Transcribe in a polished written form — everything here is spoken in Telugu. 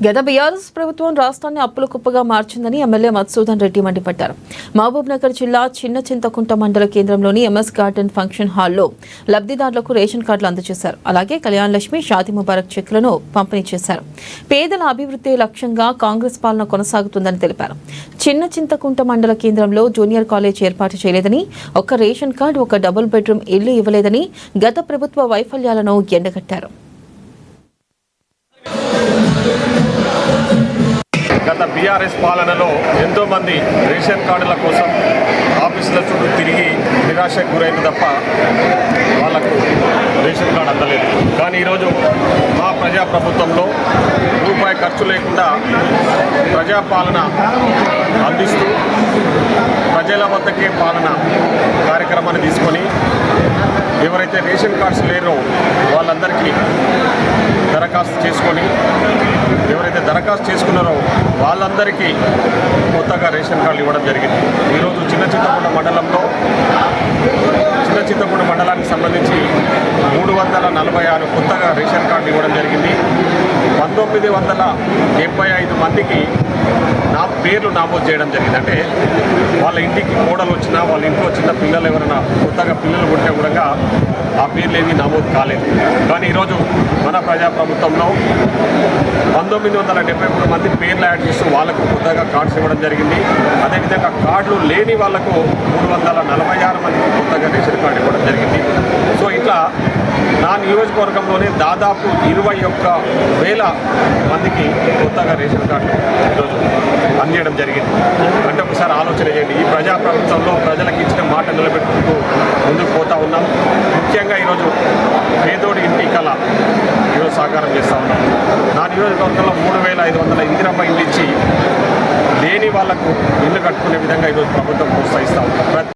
గత బీఆర్ఎస్ ప్రభుత్వం రాష్ట్రాన్ని అప్పుల కుప్పగా మార్చిందని ఎమ్మెల్యే మధుసూదన్ రెడ్డి మండిపడ్డారు. మహబూబ్ నగర్ జిల్లా చిన్న చింతకుంట మండల కేంద్రంలోని ఎంఎస్ గార్డెన్ ఫంక్షన్ హాల్లో లబ్ధిదారులకు రేషన్ కార్డులు అందజేశారు. అలాగే కళ్యాణ్ లక్ష్మి, షాదీ ముబారక్ చెక్కులను పంపిణీ చేశారు. పేదల అభివృద్ధి లక్ష్యంగా కాంగ్రెస్ పాలన కొనసాగుతుందని తెలిపారు. చిన్న చింతకుంట మండల కేంద్రంలో జూనియర్ కాలేజ్ ఏర్పాటు చేయలేదని, ఒక్క రేషన్ కార్డు, ఒక డబుల్ బెడ్రూమ్ ఇల్లు ఇవ్వలేదని గత ప్రభుత్వ వైఫల్యాలను ఎండగట్టారు. గత బీఆర్ఎస్ పాలనలో ఎంతోమంది రేషన్ కార్డుల కోసం ఆఫీసుల చుట్టూ తిరిగి నిరాశకు గురైంది తప్ప వాళ్లకు రేషన్ కార్డు అందలేదు. కానీ ఈరోజు మా ప్రజాప్రభుత్వంలో రూపాయి ఖర్చు లేకుండా ప్రజాపాలన అందిస్తూ ప్రజల వద్దకే పాలన కార్యక్రమాన్ని తీసుకొని ఎవరైతే రేషన్ కార్డ్స్ లేరో వాళ్ళందరికీ దరఖాస్తు చేసుకొని ఎవరైతే దరఖాస్తు చేసుకున్నారో వాళ్ళందరికీ కొత్తగా రేషన్ కార్డులు ఇవ్వడం జరిగింది. ఈరోజు చిన్న చింతకుంట మండలానికి సంబంధించి 346 కొత్తగా రేషన్ కార్డులు ఇవ్వడం జరిగింది. 1975 మందికి పేర్లు నమోదు చేయడం జరిగింది. అంటే వాళ్ళ ఇంటికి కోడలు వచ్చినా, వాళ్ళ ఇంట్లో చిన్న పిల్లలు ఎవరైనా కొత్తగా పిల్లలు పుట్టినా కూడా ఆ పేర్లు ఏమీ నమోదు కాలేదు. కానీ ఈరోజు మన ప్రజాప్రభుత్వంలో 1973 మంది పేర్లు యాడ్ చేస్తూ వాళ్ళకు కొత్తగా కార్డ్స్ ఇవ్వడం జరిగింది. అదేవిధంగా కార్డులు లేని వాళ్లకు 346 మందికి కొత్తగా రేషన్ కార్డు ఇవ్వడం జరిగింది. సో ఇట్లా నా నియోజకవర్గంలోనే దాదాపు 21,000 మందికి కొత్తగా రేషన్ కార్డులు ఈరోజు అందించడం జరిగింది. అంటే ఒకసారి ఆలోచన చేయండి. ఈ ప్రజాప్రభుత్వంలో ప్రజలకు ఇచ్చిన మాట నిలబెట్టుకుంటూ ముందుకు పోతా ఉన్నాం. ముఖ్యంగా ఈరోజు పేదోడి ఇంటి కళ ఈరోజు సాకారం చేస్తూ ఉన్నాం. నా నియోజకవర్గంలో 3,500 ఇందిరమ్మ ఇల్లు ఇచ్చి లేని వాళ్లకు ఇల్లు కట్టుకునే విధంగా ఈరోజు ప్రభుత్వం ప్రోత్సహిస్తూ ఉన్నాం.